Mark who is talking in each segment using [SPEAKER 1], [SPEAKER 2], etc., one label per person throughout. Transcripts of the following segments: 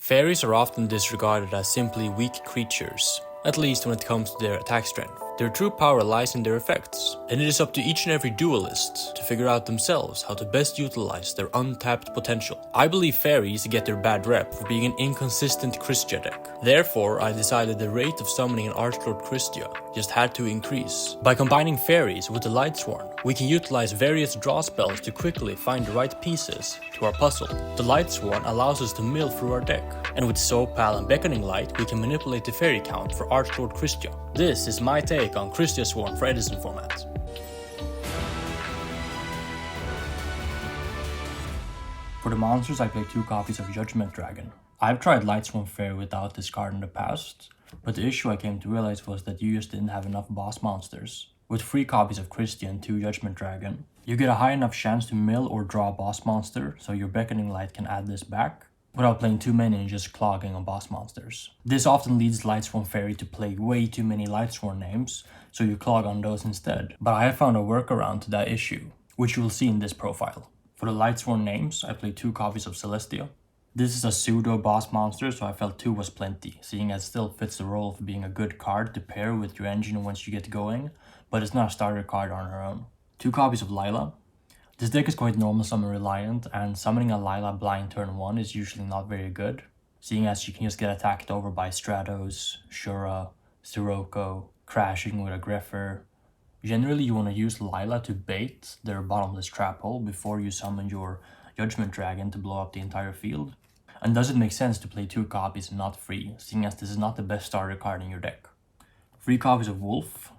[SPEAKER 1] Fairies are often disregarded as simply weak creatures, at least when it comes to their attack strength. Their true power lies in their effects, and it is up to each and every duelist to figure out themselves how to best utilize their untapped potential. I believe fairies get their bad rep for being an inconsistent Krystya deck. Therefore, I decided the rate of summoning an Archlord Krystya just had to increase. By combining fairies with the Lightsworn, we can utilize various draw spells to quickly find the right pieces to our puzzle. The Lightsworn allows us to mill through our deck, and with Sopal and Beckoning Light we can manipulate the fairy count for Archlord Krystya. This is my take on Kristyasworn for Edison Format. For the monsters, I play 2 copies of Judgment Dragon. I've tried Lightsworn Fairy without this card in the past, but the issue I came to realize was that you just didn't have enough boss monsters. With 3 copies of Krystya and 2 Judgment Dragon, you get a high enough chance to mill or draw a boss monster, so your Beckoning Light can add this back, without playing too many and just clogging on boss monsters. This often leads Lightsworn Fairy to play way too many Lightsworn names, so you clog on those instead. But I have found a workaround to that issue, which you will see in this profile. For the Lightsworn names, I play 2 copies of Celestia. This is a pseudo boss monster, so I felt 2 was plenty, seeing as it still fits the role of being a good card to pair with your engine once you get going, but it's not a starter card on her own. 2 copies of Lila. This deck is quite normal summon reliant, and summoning a Lila blind turn 1 is usually not very good, seeing as you can just get attacked over by Stratos, Shura, Sirocco, crashing with a Greffer. Generally you want to use Lila to bait their bottomless trap hole before you summon your Judgment Dragon to blow up the entire field. And does it make sense to play 2 copies and not 3, seeing as this is not the best starter card in your deck? 3 copies of Wolf.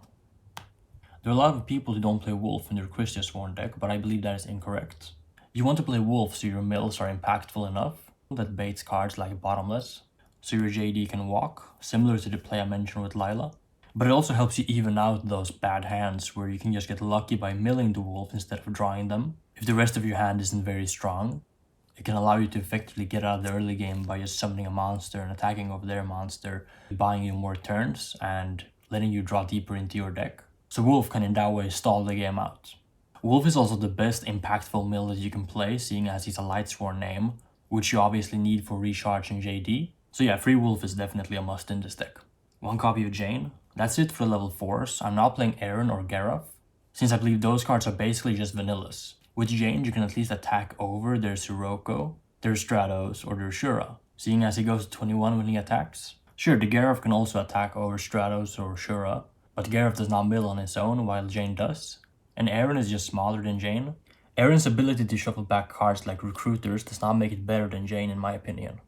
[SPEAKER 1] There are a lot of people who don't play Wolf in their Kristyasworn deck, but I believe that is incorrect. You want to play Wolf so your mills are impactful enough that baits cards like Bottomless, so your JD can walk, similar to the play I mentioned with Lila. But it also helps you even out those bad hands where you can just get lucky by milling the Wolf instead of drawing them. If the rest of your hand isn't very strong, it can allow you to effectively get out of the early game by just summoning a monster and attacking over their monster, buying you more turns and letting you draw deeper into your deck. So Wolf can in that way stall the game out. Wolf is also the best impactful mill that you can play, seeing as he's a Lightsworn name, which you obviously need for recharging JD. So yeah, free Wolf is definitely a must in this deck. 1 copy of Jane. That's it for the level 4s. I'm not playing Aaron or Gareth, since I believe those cards are basically just vanillas. With Jane, you can at least attack over their Sirocco, their Stratos, or their Shura, seeing as he goes to 21 when he attacks. Sure, the Gareth can also attack over Stratos or Shura, but Gareth does not mill on his own, while Jane does. And Aaron is just smaller than Jane. Aaron's ability to shuffle back cards like Recruiters does not make it better than Jane in my opinion.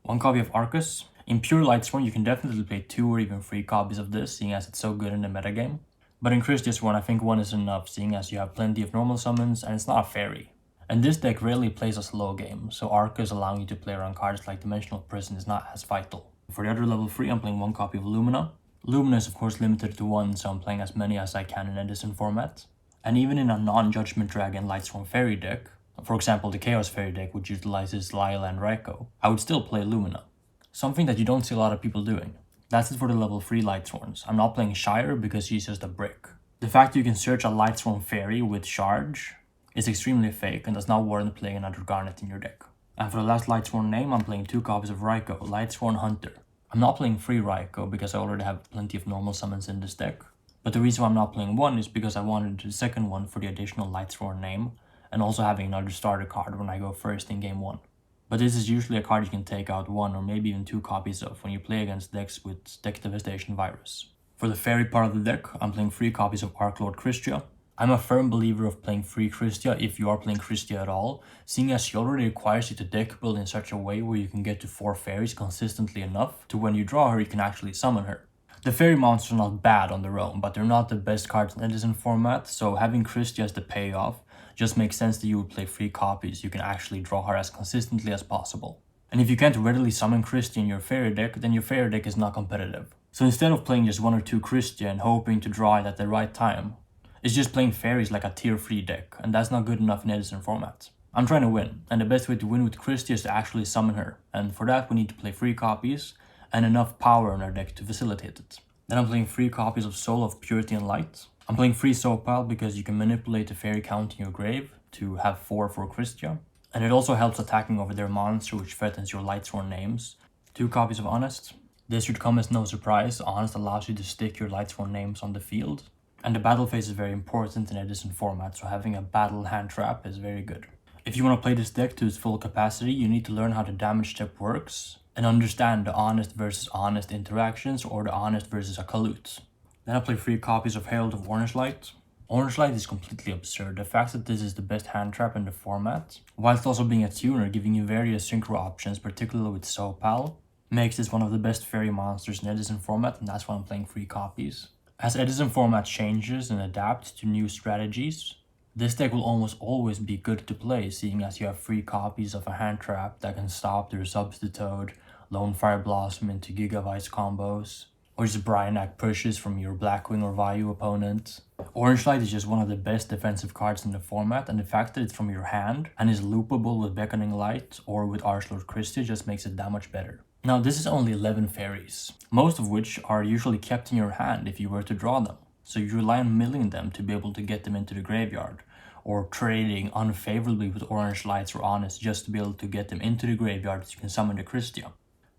[SPEAKER 1] 1 copy of Arcus. In pure Lightsworn, you can definitely play 2 or even 3 copies of this, seeing as it's so good in the metagame. But in Kristyasworn, I think 1 is enough, seeing as you have plenty of normal summons and it's not a fairy. And this deck rarely plays a slow game, so Arcus allowing you to play around cards like Dimensional Prison is not as vital. For the other level 3, I'm playing 1 copy of Lumina. Lumina is of course limited to 1, so I'm playing as many as I can in Edison Format. And even in a non-Judgment Dragon Lightsworn Fairy deck, for example the Chaos Fairy deck which utilizes Lila and Raikou, I would still play Lumina. Something that you don't see a lot of people doing. That's it for the level 3 Lightsworns. I'm not playing Shire because she's just a brick. The fact you can search a Lightsworn Fairy with Charge is extremely fake and does not warrant playing another Garnet in your deck. And for the last Lightsworn name, I'm playing 2 copies of Raikou, Lightsworn Hunter. I'm not playing 3 Raikou because I already have plenty of normal summons in this deck. But the reason why I'm not playing 1 is because I wanted the second one for the additional Lightsworn name, and also having another starter card when I go first in game 1. But this is usually a card you can take out 1 or maybe even 2 copies of when you play against decks with Deck Devastation Virus. For the fairy part of the deck, I'm playing 3 copies of Archlord Krystya. I'm a firm believer of playing 3 Krystya if you are playing Krystya at all, seeing as she already requires you to deck build in such a way where you can get to 4 fairies consistently enough to when you draw her you can actually summon her. The fairy monsters are not bad on their own, but they're not the best cards in Edison Format, so having Krystya as the payoff just makes sense that you would play 3 copies you can actually draw her as consistently as possible. And if you can't readily summon Krystya in your fairy deck, then your fairy deck is not competitive. So instead of playing just 1 or 2 Krystya and hoping to draw it at the right time, it's just playing fairies like a tier 3 deck, and that's not good enough in Edison Format. I'm trying to win, and the best way to win with Krystya is to actually summon her, and for that we need to play 3 copies and enough power in our deck to facilitate it. Then I'm playing 3 copies of Soul of Purity and Light. I'm playing 3 Sopal because you can manipulate the fairy count in your grave to have 4 for Krystya. And it also helps attacking over their monster, which threatens your Lightsworn names. 2 copies of Honest. This should come as no surprise. Honest allows you to stick your Lightsworn names on the field. And the battle phase is very important in Edison format, so having a battle hand trap is very good. If you want to play this deck to its full capacity, you need to learn how the damage step works and understand the Honest versus Honest interactions or the Honest versus a Kalut. Then I play 3 copies of Herald of Orange Light. Orange Light is completely absurd. The fact that this is the best hand trap in the format, whilst also being a tuner giving you various synchro options, particularly with Sopal, makes this one of the best fairy monsters in Edison format, and that's why I'm playing 3 copies. As Edison format changes and adapts to new strategies, this deck will almost always be good to play, seeing as you have 3 copies of a hand trap that can stop their Substitute, Lone Fire Blossom into Gigavice combos, or just Bryanak pushes from your Blackwing or Vayu opponent. Orange Light is just one of the best defensive cards in the format, and the fact that it's from your hand and is loopable with Beckoning Light or with Archlord Kristya just makes it that much better. Now this is only 11 fairies, most of which are usually kept in your hand if you were to draw them, so you rely on milling them to be able to get them into the graveyard, or trading unfavorably with Orange Lights or Honest just to be able to get them into the graveyard so you can summon the Kristya.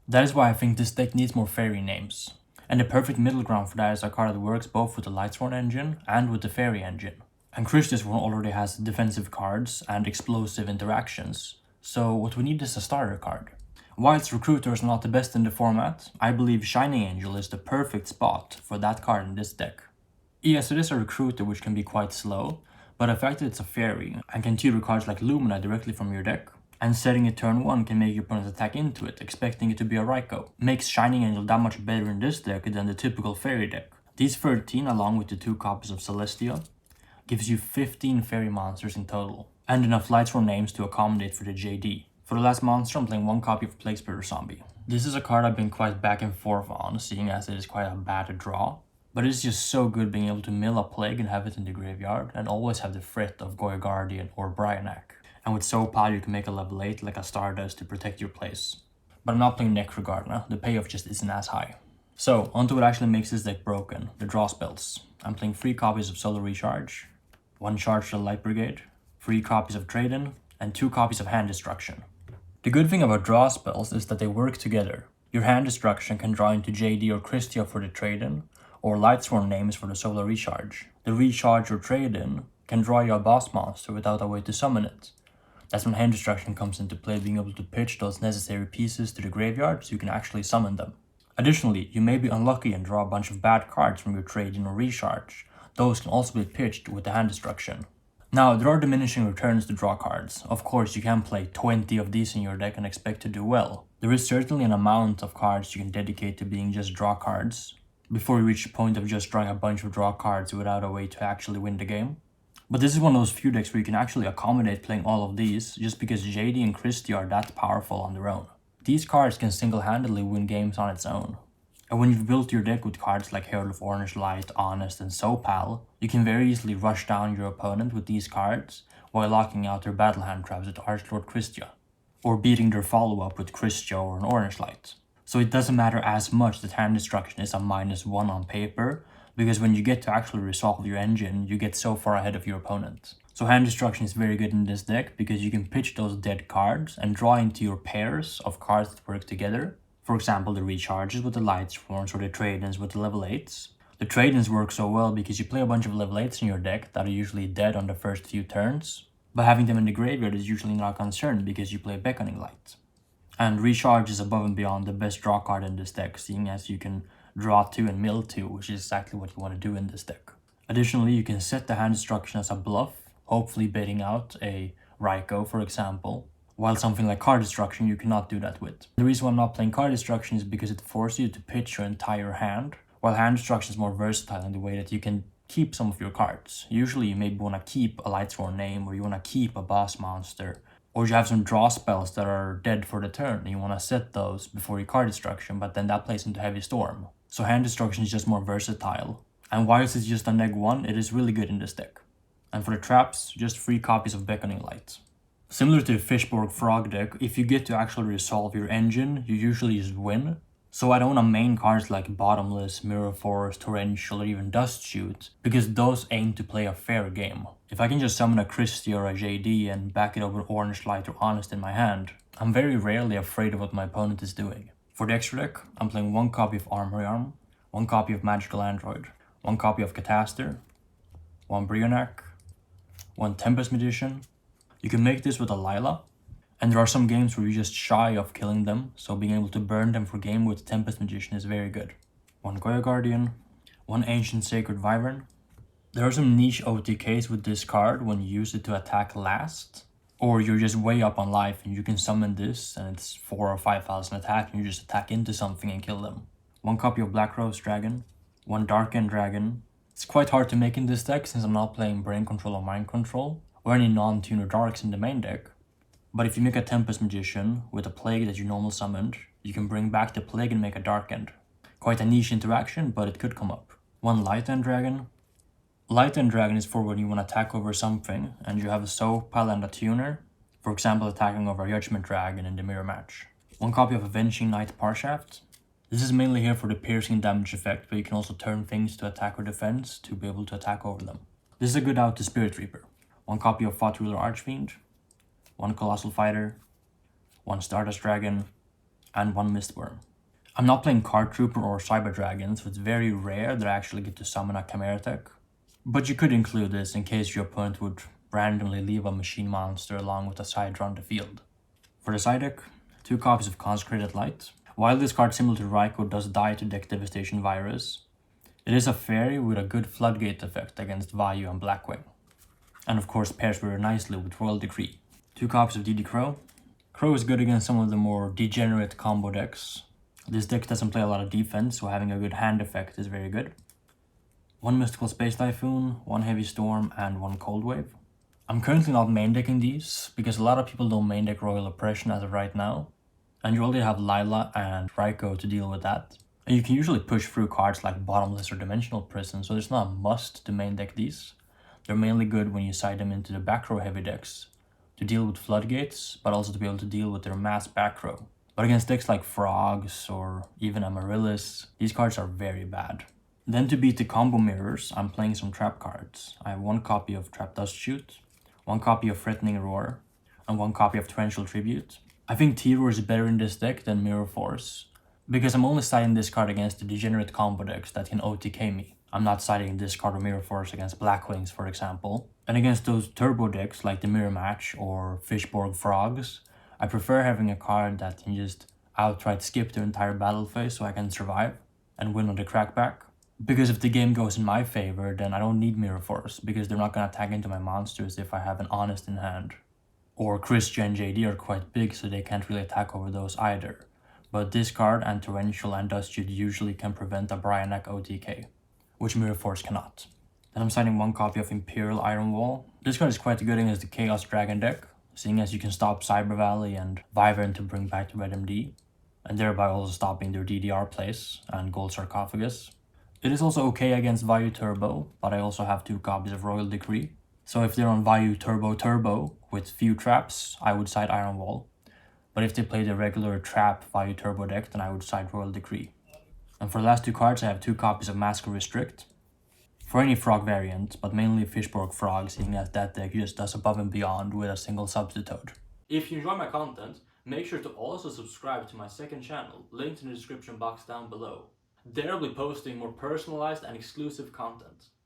[SPEAKER 1] That is why I think this deck needs more fairy names. And the perfect middle ground for that is a card that works both with the Lightsworn engine and with the Fairy engine. And Kristyasworn already has defensive cards and explosive interactions, so what we need is a starter card. Whilst Recruiter is not the best in the format, I believe Shining Angel is the perfect spot for that card in this deck. Yes, it is a Recruiter which can be quite slow, but the fact that it's a Fairy and can tutor cards like Lumina directly from your deck, and setting it turn 1 can make your opponent attack into it, expecting it to be a Raikou, makes Shining Angel that much better in this deck than the typical Fairy deck. These 13, along with the 2 copies of Celestia, gives you 15 Fairy monsters in total, and enough Lightsworn names to accommodate for the JD. For the last monster, I'm playing 1 copy of Plague Spitter Zombie. This is a card I've been quite back and forth on, seeing as it is quite a bad draw, but it's just so good being able to mill a Plague and have it in the graveyard, and always have the threat of Goya Guardian or Bryanak. And with Sopal, you can make a level 8 like a Stardust to protect your place. But I'm not playing Necrogard now, the payoff just isn't as high. So, onto what actually makes this deck broken, the draw spells. I'm playing 3 copies of Solar Recharge, 1 charge to the Light Brigade, 3 copies of Trade-In, and 2 copies of Hand Destruction. The good thing about draw spells is that they work together. Your Hand Destruction can draw into JD or Kristya for the Trade-In, or Lightsworn names for the Solar Recharge. The Recharge or Trade-In can draw you a boss monster without a way to summon it. That's when Hand Destruction comes into play, being able to pitch those necessary pieces to the graveyard so you can actually summon them. Additionally, you may be unlucky and draw a bunch of bad cards from your Trade-In or Recharge. Those can also be pitched with the Hand Destruction. Now, there are diminishing returns to draw cards. Of course, you can play 20 of these in your deck and expect to do well. There is certainly an amount of cards you can dedicate to being just draw cards, before you reach the point of just drawing a bunch of draw cards without a way to actually win the game. But this is one of those few decks where you can actually accommodate playing all of these, just because JD and Kristya are that powerful on their own. These cards can single-handedly win games on its own. And when you've built your deck with cards like Herald of Orange Light, Honest, and Sopal, you can very easily rush down your opponent with these cards, while locking out their battle hand traps with Archlord Kristya, or beating their follow-up with Kristya or an Orange Light. So it doesn't matter as much that Hand Destruction is a -1 on paper, because when you get to actually resolve your engine, you get so far ahead of your opponent. So Hand Destruction is very good in this deck because you can pitch those dead cards and draw into your pairs of cards that work together. For example, the Recharges with the Lightsworns or the Trade-Ins with the level 8s. The Trade-Ins work so well because you play a bunch of level 8s in your deck that are usually dead on the first few turns, but having them in the graveyard is usually not a concern because you play Beckoning Light. And Recharge is above and beyond the best draw card in this deck, seeing as you can draw 2 and mill 2, which is exactly what you want to do in this deck. Additionally, you can set the Hand Destruction as a bluff, hopefully baiting out a Raikou, for example, while something like Card Destruction you cannot do that with. The reason why I'm not playing Card Destruction is because it forces you to pitch your entire hand, while Hand Destruction is more versatile in the way that you can keep some of your cards. Usually you maybe want to keep a Lightsworn name, or you want to keep a boss monster, or you have some draw spells that are dead for the turn and you want to set those before your Card Destruction, but then that plays into Heavy Storm. So Hand Destruction is just more versatile, and whilst it's just a -1, it is really good in this deck. And for the traps, just 3 copies of Beckoning Light. Similar to the Fishborg Frog deck, if you get to actually resolve your engine, you usually just win, So I don't want to main cards like Bottomless, Mirror Force, Torrential, or even Dust Shoot, because those aim to play a fair game. If I can just summon a Christy or a JD and back it up with Orange Light or Honest in my hand, I'm very rarely afraid of what my opponent is doing. For the extra deck, I'm playing 1 copy of Armory Arm, 1 copy of Magical Android, 1 copy of Cataster, 1 Brionac, 1 Tempest Magician. You can make this with a Lila, and there are some games where you're just shy of killing them, so being able to burn them for game with Tempest Magician is very good. 1 Goya Guardian, 1 Ancient Sacred Wyvern. There are some niche OTKs with this card when you use it to attack last, or you're just way up on life and you can summon this and it's 4,000 or 5,000 attack and you just attack into something and kill them. 1 copy of Black Rose Dragon, 1 Dark-End Dragon. It's quite hard to make in this deck since I'm not playing Brain Control or Mind Control, or any non-tuner darks in the main deck. But if you make a Tempest Magician with a Plague that you normally summoned, you can bring back the Plague and make a Dark End. Quite a niche interaction, but it could come up. 1 Light End Dragon. Light End Dragon is for when you want to attack over something, and you have a Soapile and a Tuner, for example attacking over a Judgment Dragon in the mirror match. 1 copy of Avenging Knight Parshaft. This is mainly here for the piercing damage effect, but you can also turn things to attack or defense to be able to attack over them. This is a good out to Spirit Reaper. 1 copy of Thought Ruler Archfiend, 1 Colossal Fighter, 1 Stardust Dragon, and 1 Mistworm. I'm not playing Card Trooper or Cyber Dragon, so it's very rare that I actually get to summon a Chimera tech. But you could include this in case your opponent would randomly leave a machine monster along with a Sidra on the field. For the side deck, 2 copies of Consecrated Light. While this card similar to Raikou does die to Deck Devastation Virus, it is a fairy with a good floodgate effect against Vayu and Blackwing. And of course pairs very nicely with Royal Decree. 2 copies of DD Crow. Crow is good against some of the more degenerate combo decks. This deck doesn't play a lot of defense, so having a good hand effect is very good. 1 Mystical Space Typhoon, 1 Heavy Storm, and 1 Cold Wave. I'm currently not main decking these, because a lot of people don't main deck Royal Oppression as of right now, and you already have Lila and Raikou to deal with that. And you can usually push through cards like Bottomless or Dimensional Prison, so there's not a must to main deck these. They're mainly good when you side them into the back row heavy decks, to deal with floodgates, but also to be able to deal with their mass back row. But against decks like Frogs or even Amaryllis, these cards are very bad. Then to beat the combo mirrors, I'm playing some trap cards. I have 1 copy of Trap Dust Shoot, 1 copy of Threatening Roar, and 1 copy of Torrential Tribute. I think T-Roar is better in this deck than Mirror Force, because I'm only siding this card against the degenerate combo decks that can OTK me. I'm not siding this card or Mirror Force against Blackwings, for example. And against those turbo decks like the Mirror Match or Fishborg Frogs, I prefer having a card that can just outright skip the entire battle phase so I can survive and win on the crackback. Because if the game goes in my favor, then I don't need Mirror Force, because they're not going to attack into my monsters if I have an Honest in hand. Or Christy and JD are quite big, so they can't really attack over those either. But this card and Torrential and Dust Shoot usually can prevent a Brionac OTK, which Mirror Force cannot. Then I'm signing 1 copy of Imperial Iron Wall. This card is quite good against the Chaos Dragon deck, seeing as you can stop Cyber Valley and Wyvern to bring back the Red MD, and thereby also stopping their DDR plays and Gold Sarcophagus. It is also okay against Vayu Turbo, but I also have 2 copies of Royal Decree. So if they're on Vayu Turbo with few traps, I would side Iron Wall. But if they play the regular trap Vayu Turbo deck, then I would side Royal Decree. And for the last 2 cards, I have 2 copies of Mask Restrict. For any frog variant, but mainly Fishborg Frog, seeing as that deck just does above and beyond with a single substitute. If you enjoy my content, make sure to also subscribe to my second channel, linked in the description box down below. There I'll be posting more personalized and exclusive content.